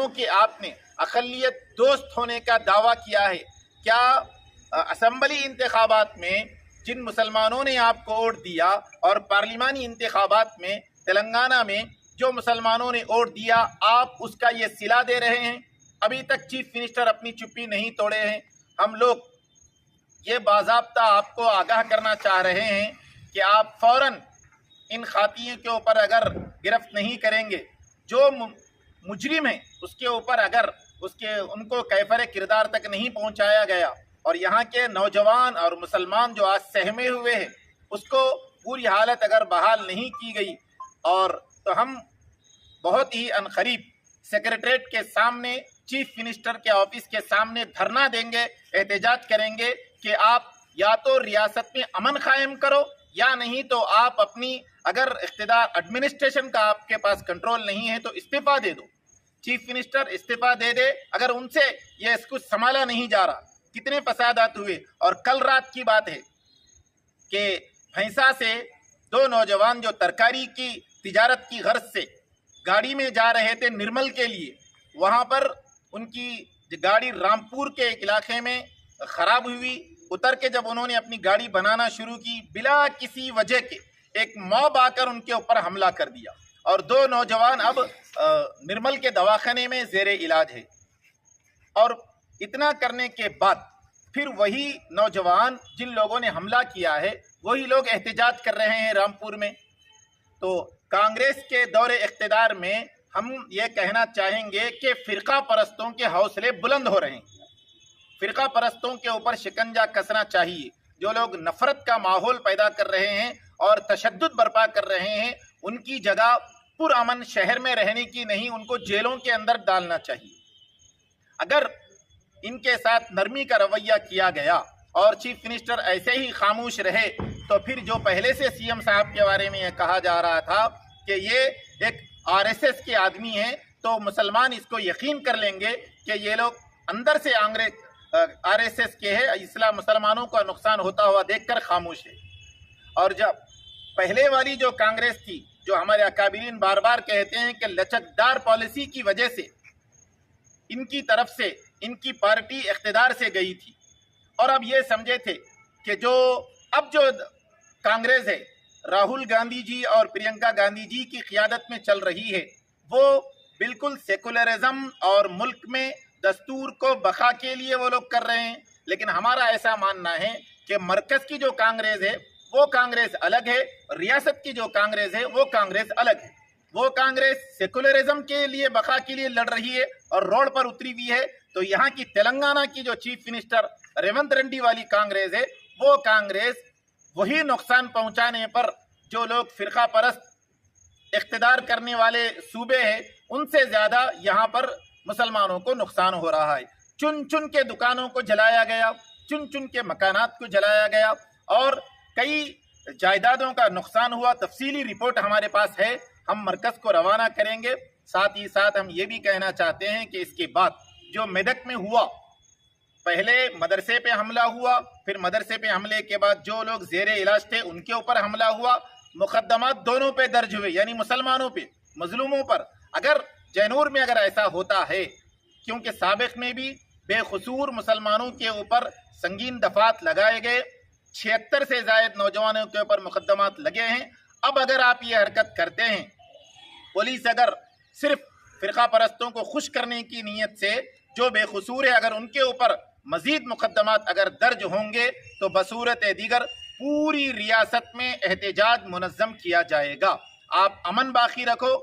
مسلمانوں کے آپ نے اقلیت دوست ہونے کا دعویٰ کیا ہے؟ کیا اسمبلی انتخابات میں جن مسلمانوں نے آپ کو ووٹ دیا اور پارلیمانی انتخابات میں تلنگانہ میں جو مسلمانوں نے ووٹ دیا، آپ اس کا یہ صلہ دے رہے ہیں؟ ابھی تک چیف منسٹر اپنی چپی نہیں توڑے ہیں۔ ہم لوگ یہ باضابطہ آپ کو آگاہ کرنا چاہ رہے ہیں کہ آپ فوراً ان خاتین کے اوپر اگر گرفت نہیں کریں گے، جو مجرم ہیں اس کے اوپر اگر ان کو کیفر کردار تک نہیں پہنچایا گیا اور یہاں کے نوجوان اور مسلمان جو آج سہمے ہوئے ہیں اس کو پوری حالت اگر بحال نہیں کی گئی، اور تو ہم بہت ہی عنقریب سیکریٹریٹ کے سامنے، چیف منسٹر کے آفس کے سامنے دھرنا دیں گے، احتجاج کریں گے کہ آپ یا تو ریاست میں امن قائم کرو یا نہیں تو آپ اپنی اگر اقتدار ایڈمنسٹریشن کا آپ کے پاس کنٹرول نہیں ہے تو استعفیٰ دے دو۔ چیف منسٹر استعفیٰ دے دے، اگر ان سے یہ کچھ سنبھالا نہیں جا رہا۔ کتنے فسادات ہوئے، اور کل رات کی بات ہے کہ بھینسا سے دو نوجوان جو ترکاری کی تجارت کی غرض سے گاڑی میں جا رہے تھے نرمل کے لیے، وہاں پر ان کی گاڑی رامپور کے ایک علاقے میں خراب ہوئی۔ اتر کے جب انہوں نے اپنی گاڑی بنانا شروع کی، بلا کسی وجہ کے ایک موب آ کر ان کے اوپر حملہ کر دیا، اور دو نوجوان اب نرمل کے دواخانے میں زیر علاج ہے۔ اور اتنا کرنے کے بعد پھر وہی نوجوان جن لوگوں نے حملہ کیا ہے وہی لوگ احتجاج کر رہے ہیں رامپور میں۔ تو کانگریس کے دور اقتدار میں ہم یہ کہنا چاہیں گے کہ فرقہ پرستوں کے حوصلے بلند ہو رہے ہیں۔ فرقہ پرستوں کے اوپر شکنجہ کسنا چاہیے۔ جو لوگ نفرت کا ماحول پیدا کر رہے ہیں اور تشدد برپا کر رہے ہیں، ان کی جگہ پرامن شہر میں رہنے کی نہیں، ان کو جیلوں کے اندر ڈالنا چاہیے۔ اگر ان کے ساتھ نرمی کا رویہ کیا گیا اور چیف منسٹر ایسے ہی خاموش رہے تو پھر جو پہلے سے سی ایم صاحب کے بارے میں یہ کہا جا رہا تھا کہ یہ ایک RSS کے آدمی ہیں، تو مسلمان اس کو یقین کر لیں گے کہ یہ لوگ اندر سے RSS کے ہے، اسلام مسلمانوں کا نقصان ہوتا ہوا دیکھ کر خاموش ہے۔ اور جب پہلے والی جو کانگریس تھی، جو ہمارے اکابرین بار بار کہتے ہیں کہ لچکدار پالیسی کی وجہ سے ان کی طرف سے ان کی پارٹی اقتدار سے گئی تھی، اور اب یہ سمجھے تھے کہ جو کانگریس ہے راہل گاندھی جی اور پرینکا گاندھی جی کی قیادت میں چل رہی ہے، وہ بالکل سیکولرزم اور ملک میں دستور کو بقا کے لیے وہ لوگ کر رہے ہیں۔ لیکن ہمارا ایسا ماننا ہے کہ مرکز کی جو کانگریس ہے وہ کانگریس الگ ہے، ریاست کی جو کانگریس ہے وہ کانگریس الگ ہے۔ وہ کانگریس سیکولرزم کے لیے بقا کے لیے لڑ رہی ہے اور روڈ پر اتری ہوئی ہے، تو یہاں کی تلنگانہ کی جو چیف منسٹر ریونت ریڈی والی کانگریس ہے، وہ کانگریس وہی نقصان پہنچانے پر جو لوگ فرقہ پرست اقتدار کرنے والے صوبے ہیں ان سے زیادہ یہاں پر مسلمانوں کو نقصان ہو رہا ہے۔ چن چن کے دکانوں کو جلایا گیا، چن چن کے مکانات کو جلایا گیا، اور کئی جائیدادوں کا نقصان ہوا۔ تفصیلی رپورٹ ہمارے پاس ہے، ہم مرکز کو روانہ کریں گے۔ ساتھ ہی ساتھ ہم یہ بھی کہنا چاہتے ہیں کہ اس کے بعد جو میدک میں ہوا، پہلے مدرسے پہ حملہ ہوا، پھر مدرسے پہ حملے کے بعد جو لوگ زیر علاج تھے ان کے اوپر حملہ ہوا، مقدمات دونوں پہ درج ہوئے، یعنی مسلمانوں پہ، مظلوموں پر۔ اگر جینور میں اگر ایسا ہوتا ہے، کیونکہ سابق میں بھی بے قصور مسلمانوں کے اوپر سنگین دفعات لگائے گئے، 76 سے زائد نوجوانوں کے اوپر مقدمات لگے ہیں، اب اگر آپ یہ حرکت کرتے ہیں، پولیس اگر صرف فرقہ پرستوں کو خوش کرنے کی نیت سے جو بے قصور ہے اگر ان کے اوپر مزید مقدمات اگر درج ہوں گے تو بصورت دیگر پوری ریاست میں احتجاج منظم کیا جائے گا۔ آپ امن باقی رکھو۔